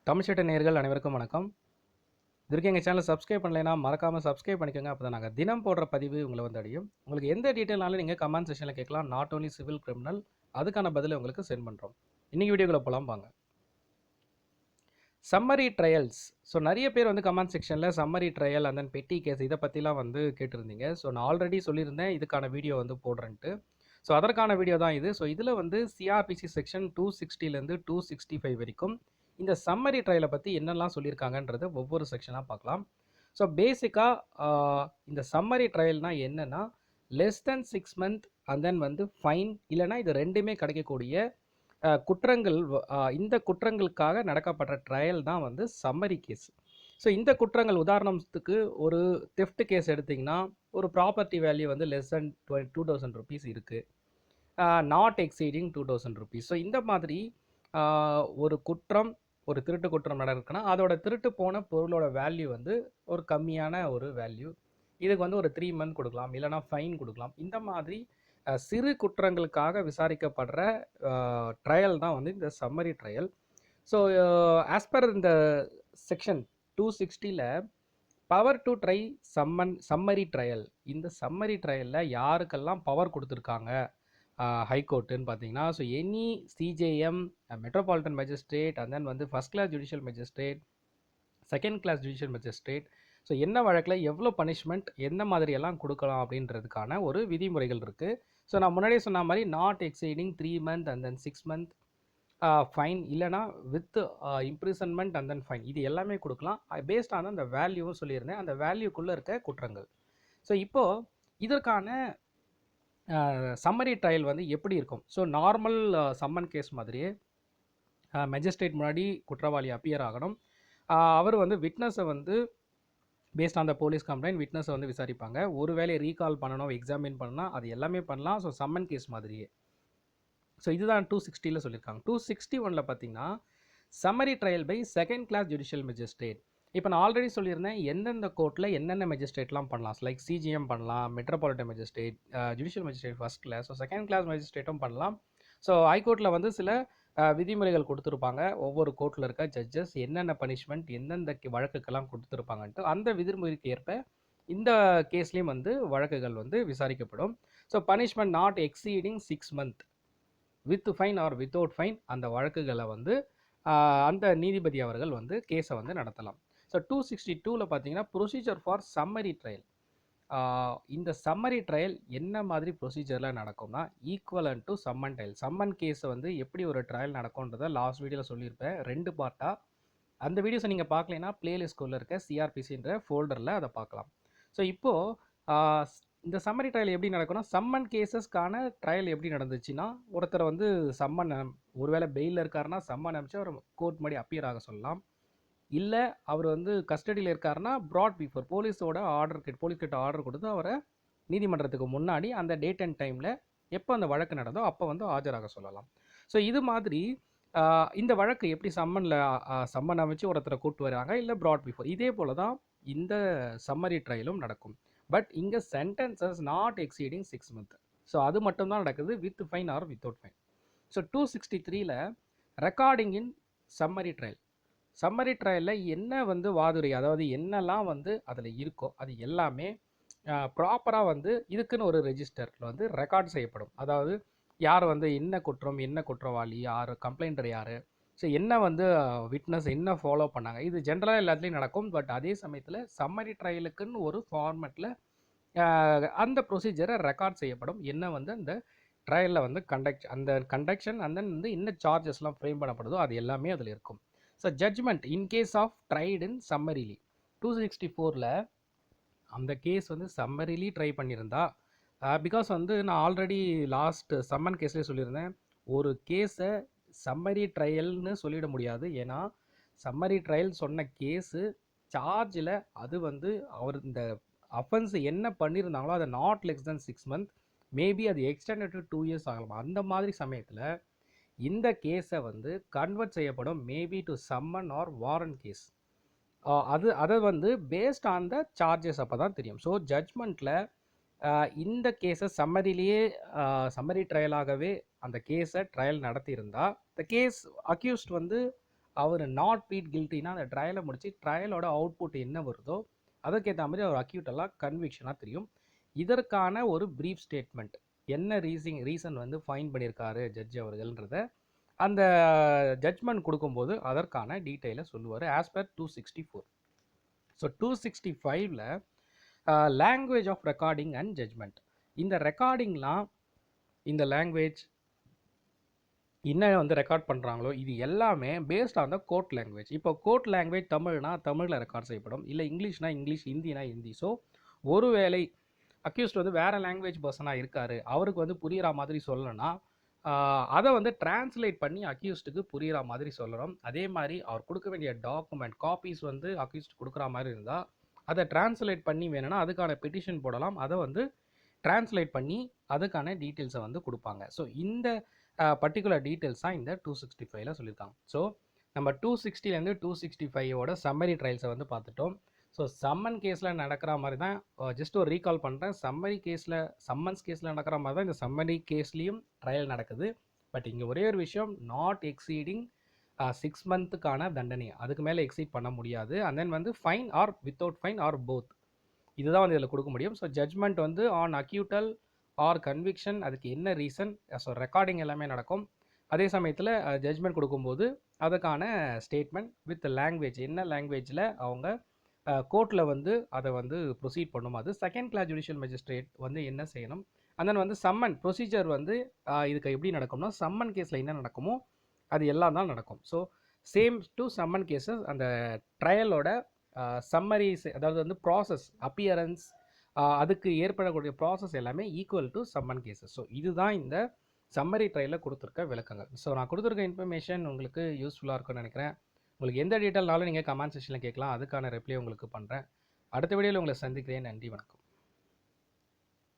தமிழ்ச்சட்ட நேயர்கள் அனைவருக்கும் வணக்கம். இதுவரைக்கும் எங்கள் சேனலை சப்ஸ்கிரைப் பண்ணலைன்னா மறக்காமல் சப்ஸ்கிரைப் பண்ணிக்கோங்க. அப்போ தான் நாங்கள் தினம் போடுற பதிவு உங்களை வந்து அடையும். உங்களுக்கு எந்த டீட்டெயில்னாலும் நீங்கள் கமெண்ட் செக்ஷனில் கேட்கலாம். நாட் ஓன்லி சிவில் கிரிமினல், அதுக்கான பதிலை உங்களுக்கு சென்ட் பண்ணுறோம். இன்றைக்கி வீடியோக்குள்ளே போகலாம் வாங்க. Summary trials. ஸோ நிறைய பேர் வந்து கமெண்ட் செக்ஷனில் சம்மரி ட்ரையல் அண்ட் தென் பெட்டி கேஸ் இதை பற்றிலாம் வந்து கேட்டிருந்தீங்க. ஸோ நான் ஆல்ரெடி சொல்லியிருந்தேன் இதுக்கான வீடியோ வந்து போடுறேன்ட்டு. ஸோ அதற்கான வீடியோ தான் இது. ஸோ இதில் வந்து சிஆர்பிசி செக்ஷன் 260லேருந்து 265 வரைக்கும் இந்த சம்மரி ட்ரையலை பற்றி என்னெல்லாம் சொல்லியிருக்காங்கன்றத ஒவ்வொரு செக்ஷனாக பார்க்கலாம். ஸோ பேசிக்காக இந்த சம்மரி ட்ரையல்னால் என்னென்னா less than 6 months and then வந்து ஃபைன் இல்லைனா இது ரெண்டுமே கிடைக்கக்கூடிய குற்றங்கள், இந்த குற்றங்களுக்காக நடக்கப்படுற ட்ரையல் தான் வந்து சம்மரி கேஸ். ஸோ இந்த குற்றங்கள் உதாரணத்துக்கு ஒரு தெஃப்ட் கேஸ் எடுத்திங்கன்னா ஒரு ப்ராப்பர்ட்டி வேல்யூ வந்து லெஸ் தென் 2000 rupees இருக்குது, நாட் எக்ஸீடிங் 2000 rupees. ஸோ இந்த மாதிரி ஒரு குற்றம், ஒரு திருட்டு குற்றம் நடக்குன்னா அதோட திருட்டு போன பொருளோட வேல்யூ வந்து ஒரு கம்மியான ஒரு வேல்யூ, இதுக்கு வந்து ஒரு 3 months கொடுக்கலாம், இல்லைனா ஃபைன் கொடுக்கலாம். இந்த மாதிரி சிறு குற்றங்களுக்காக விசாரிக்கப்படுற ட்ரையல் தான் வந்து இந்த summary trial. So as per இந்த செக்ஷன் 260ல் power to try summary trial, இந்த சம்மரி ட்ரையலில் யாருக்கெல்லாம் பவர் கொடுத்துருக்காங்க ஹைகோர்ட்டுன்னு பார்த்தீங்கன்னா, so any CJM, metropolitan magistrate and then வந்து first class judicial magistrate, second class judicial magistrate, so என்ன வழக்கில் எவ்வளோ பனிஷ்மெண்ட் எந்த மாதிரியெல்லாம் கொடுக்கலாம் அப்படின்றதுக்கான ஒரு விதிமுறைகள் இருக்குது. ஸோ நான் முன்னாடியே சொன்ன மாதிரி not exceeding 3 months and then 6 months fine, இல்லைனா with imprisonment and then fine, இது எல்லாமே கொடுக்கலாம். பேஸ்ட் ஆன அந்த வேல்யூவும் சொல்லியிருந்தேன், அந்த வேல்யூக்குள்ளே இருக்க குற்றங்கள். ஸோ இப்போது இதற்கான சம்மரி ட்ரையல் வந்து எப்படி இருக்கும்? ஸோ நார்மல் சம்மன் கேஸ் மாதிரியே மேஜிஸ்ட்ரேட் முன்னாடி குற்றவாளி அப்பியர் ஆகணும். அவர் வந்து விட்னஸை வந்து based on the police complaint விட்னஸை வந்து விசாரிப்பாங்க. ஒரு வேலையை ரீகால் பண்ணணும், எக்ஸாமின் பண்ணலாம், அது எல்லாமே பண்ணலாம். ஸோ சம்மன் கேஸ் மாதிரியே. ஸோ இதுதான் 260ல் சொல்லியிருக்காங்க. 261ல் பார்த்தீங்கன்னா summary trial by second class judicial magistrate. இப்போ நான் ஆல்ரெடி சொல்லியிருந்தேன் எந்தெந்த கோர்ட்டில் என்னென்ன மேஜிஸ்ட்ரேட்லாம் பண்ணலாம். லைக் சிஜிஎம் பண்ணலாம், metropolitan magistrate, judicial magistrate first class, so second class மேஜிஸ்ட்ரேட்டும் பண்ணலாம். ஸோ ஹைகோர்ட்டில் வந்து சில விதிமுறைகள் கொடுத்துருப்பாங்க. ஒவ்வொரு கோர்ட்டில் இருக்க ஜட்ஜஸ் என்னென்ன பனிஷ்மெண்ட் எந்தெந்த வழக்குக்கெல்லாம் கொடுத்துருப்பாங்கன்ட்டு அந்த விதிமுறைக்கு ஏற்ப இந்த கேஸ்லேயும் வந்து வழக்குகள் வந்து விசாரிக்கப்படும். So punishment not exceeding 6 months with fine or without fine அந்த வழக்குகளை வந்து அந்த நீதிபதி அவர்கள் வந்து கேஸை வந்து நடத்தலாம். ஸோ 262ல் பார்த்தீங்கன்னா ப்ரொசீஜர் ஃபார் சம்மரி ட்ரையல். இந்த சம்மரி ட்ரையல் என்ன மாதிரி ப்ரொசீஜரில் நடக்கும்னா ஈக்குவலன் டு சம்மன் ட்ரையல். சம்மன் கேஸை வந்து எப்படி ஒரு ட்ரையல் நடக்கும்ன்றதை லாஸ்ட் வீடியோவில் சொல்லியிருப்பேன் 2 பார்ட்டாக. அந்த வீடியோஸை நீங்கள் பார்க்கலைன்னா பிளேலிஸ்ட்குள்ளே இருக்க சிஆர்பிசின்ற ஃபோல்டரில் அதை பார்க்கலாம். ஸோ இப்போது இந்த சம்மரி ட்ரையல் எப்படி நடக்கும்னா சம்மன் கேஸஸ்க்கான ட்ரையல் எப்படி நடந்துச்சுன்னா ஒருத்தர் வந்து சம்மன் ஒருவேளை பெயிலில் இருக்காருன்னா சம்மன் அனுப்பிச்சு அவர் கோர்ட் முன்னாடி அப்பியர் ஆக சொல்லலாம். இல்லை அவர் வந்து கஸ்டடியில் இருக்காருன்னா ப்ராட் பிஃபோர் போலீஸோட போலீஸ் கிட்ட ஆர்டர் கொடுத்து அவரை நீதிமன்றத்துக்கு முன்னாடி அந்த டேட் அண்ட் டைமில் எப்போ அந்த வழக்கு நடந்தோ அப்போ வந்து ஆஜராக சொல்லலாம். ஸோ இது மாதிரி இந்த வழக்கு எப்படி சம்மன் அமைச்சு ஒருத்தரை கூட்டு வராங்க, இல்லை ப்ராட் பிஃபோர், இதே போல தான் இந்த சம்மரி ட்ரையலும் நடக்கும். பட் இங்கே sentences not exceeding 6 months. So அது மட்டும்தான் நடக்குது with fine or without fine. So 263ல் recording in summary trial. Summary ட்ரையலில் என்ன வந்து வாதுரை, அதாவது என்னெல்லாம் வந்து அதில் இருக்கோ அது எல்லாமே ப்ராப்பராக வந்து இதுக்குன்னு ஒரு ரெஜிஸ்டரில் வந்து ரெக்கார்ட் செய்யப்படும். அதாவது யார் வந்து என்ன குற்றம், என்ன குற்றவாளி, யார் கம்ப்ளைண்டர் யார், ஸோ என்ன வந்து விட்னஸ் என்ன ஃபாலோ பண்ணாங்க, இது ஜென்ரலாக எல்லாத்துலேயும் நடக்கும். பட் அதே சமயத்தில் சம்மரி ட்ரையலுக்குன்னு ஒரு ஃபார்மேட்டில் அந்த ப்ரொசீஜரை ரெக்கார்ட் செய்யப்படும். என்ன வந்து அந்த ட்ரையலில் வந்து அந்த கண்டக்ஷன் அந்த வந்து என்ன சார்ஜஸ்லாம் ஃப்ரேம் பண்ணப்படுதோ அது எல்லாமே அதில் இருக்கும். So judgment in case of tried in summarily 264ல் அந்த கேஸ் வந்து சம்மரிலி ட்ரை பண்ணியிருந்தா, பிகாஸ் வந்து நான் ஆல்ரெடி லாஸ்ட் சம்மன் கேஸ்லேயே சொல்லியிருந்தேன் ஒரு கேஸை சம்மரி ட்ரையல்னு சொல்லிட முடியாது. ஏன்னா சம்மரி ட்ரையல் சொன்ன கேஸு சார்ஜில் அது வந்து அவர் இந்த அஃபென்ஸ் என்ன பண்ணியிருந்தாங்களோ அதை not less than 6 months, maybe அது எக்ஸ்டெண்டட் டு 2 years ஆகலாம். அந்த மாதிரி சமயத்தில் இந்த கேஸை வந்து கன்வெர்ட் செய்யப்படும் maybe to summon or warrant case. அதை வந்து பேஸ்ட் ஆன் த சார்ஜஸ் அப்போ தான் தெரியும். ஸோ ஜட்ஜ்மெண்ட்டில் இந்த கேஸை சம்மரி ட்ரையலாகவே அந்த கேஸை ட்ரையல் நடத்தியிருந்தால் த கேஸ் அக்யூஸ்ட் வந்து அவர் நாட் ப்ளீட் கில்ட்டினா அந்த ட்ரையலை முடிச்சு ட்ரையலோட அவுட்புட் என்ன வருதோ அதுக்கேற்ற மாதிரி அவர் அக்யூட்டெல்லாம் கன்விக்ஷனாக தெரியும். இதற்கான ஒரு ப்ரீஃப் ஸ்டேட்மெண்ட் என்ன ரீசன் வந்து ஃபைன் பண்ணியிருக்காரு ஜட்ஜ் அவர்கள்ன்றத அந்த ஜட்ஜ்மெண்ட் கொடுக்கும்போது அதற்கான டீட்டெயிலை சொல்லுவார் ஆஸ் பர் 264. ஸோ 265ல் language of recording and judgment. இந்த ரெக்கார்டிங்லாம் இந்த லாங்குவேஜ் என்ன வந்து ரெக்கார்ட் பண்ணுறாங்களோ இது எல்லாமே paste on the court language. இப்போ கோர்ட் லாங்குவேஜ் தமிழ்னா தமிழில் ரெக்கார்ட் செய்யப்படும், இல்லை இங்கிலீஷ்னா இங்கிலீஷ், ஹிந்தினா ஹிந்தி. ஸோ ஒருவேளை அக்யூஸ்ட் வந்து வேறு லாங்குவேஜ் பர்சனாக இருக்கார், அவருக்கு வந்து புரிகிற மாதிரி சொல்லணும்னா அதை வந்து டிரான்ஸ்லேட் பண்ணி அக்யூஸ்டுக்கு புரிகிற மாதிரி சொல்லணும். அதே மாதிரி அவர் கொடுக்க வேண்டிய டாக்குமெண்ட் காப்பீஸ் வந்து அக்யூஸ்ட் கொடுக்குற மாதிரி இருந்தால் அதை டிரான்ஸ்லேட் பண்ணி வேணும்னா அதுக்கான பெட்டிஷன் போடலாம். அதை வந்து டிரான்ஸ்லேட் பண்ணி அதுக்கான டீட்டெயில்ஸை வந்து கொடுப்பாங்க. ஸோ இந்த பர்டிகுலர் டீட்டெயில்ஸ் தான் இந்த 265ல் சொல்லியிருக்காங்க. ஸோ நம்ம 260லேருந்து 265ஓட சம்மரி ட்ரையல்ஸை வந்து பார்த்துட்டோம். ஸோ சம்மன் கேஸில் நடக்கிற மாதிரி தான் ஜஸ்ட் ஒரு ரீகால் பண்ணுறேன். சம்மன்ஸ் கேஸில் நடக்கிற மாதிரி தான் இந்த சம்மரி கேஸ்லேயும் ட்ரையல் நடக்குது. பட் இங்கே ஒரே ஒரு விஷயம், நாட் எக்ஸீடிங் 6 மந்த்துக்கான தண்டனை, அதுக்கு மேலே எக்ஸீட் பண்ண முடியாது. அண்ட் தென் வந்து fine or without fine or both, இதுதான் வந்து இதில் கொடுக்க முடியும். ஸோ ஜட்ஜ்மெண்ட் வந்து ஆன் அக்யூட்டல் ஆர் கன்விக்ஷன், அதுக்கு என்ன ரீசன், ஸோ ரெக்கார்டிங் எல்லாமே நடக்கும். அதே சமயத்தில் ஜட்ஜ்மெண்ட் கொடுக்கும்போது அதுக்கான ஸ்டேட்மெண்ட் வித் லாங்குவேஜ், என்ன லாங்குவேஜில் அவங்க கோர்ட்டில் வந்து அதை வந்து ப்ரொசீட் பண்ணும், அது செகண்ட் கிளாஸ் ஜுடிஷியல் மேஜிஸ்ட்ரேட் வந்து என்ன செய்யணும். அண்ட் தென் வந்து சம்மன் ப்ரொசீஜர் வந்து இதுக்கு எப்படி நடக்கும்னா சம்மன் கேஸில் என்ன நடக்குமோ அது எல்லாம் தான் நடக்கும். So same to summon cases, அந்த ட்ரையலோட சம்மரிஸ், அதாவது வந்து ப்ராசஸ் அப்பியரன்ஸ், அதுக்கு ஏற்படக்கூடிய ப்ராசஸ் எல்லாமே equal to summon cases. So இதுதான் இந்த சம்மரி ட்ரையலில் கொடுத்துருக்க விளக்கங்கள். ஸோ நான் கொடுத்துருக்க இன்ஃபர்மேஷன் உங்களுக்கு யூஸ்ஃபுல்லாக இருக்கும்னு நினைக்கிறேன். உங்களுக்கு எந்த டீட்டெயில்னாலும் நீங்கள் கமெண்ட் செக்ஷனில் கேட்கலாம், அதுக்கான ரிப்ளை உங்களுக்கு பண்ணுறேன். அடுத்த வீடியோவில் உங்களை சந்திக்கிறேன். நன்றி, வணக்கம்.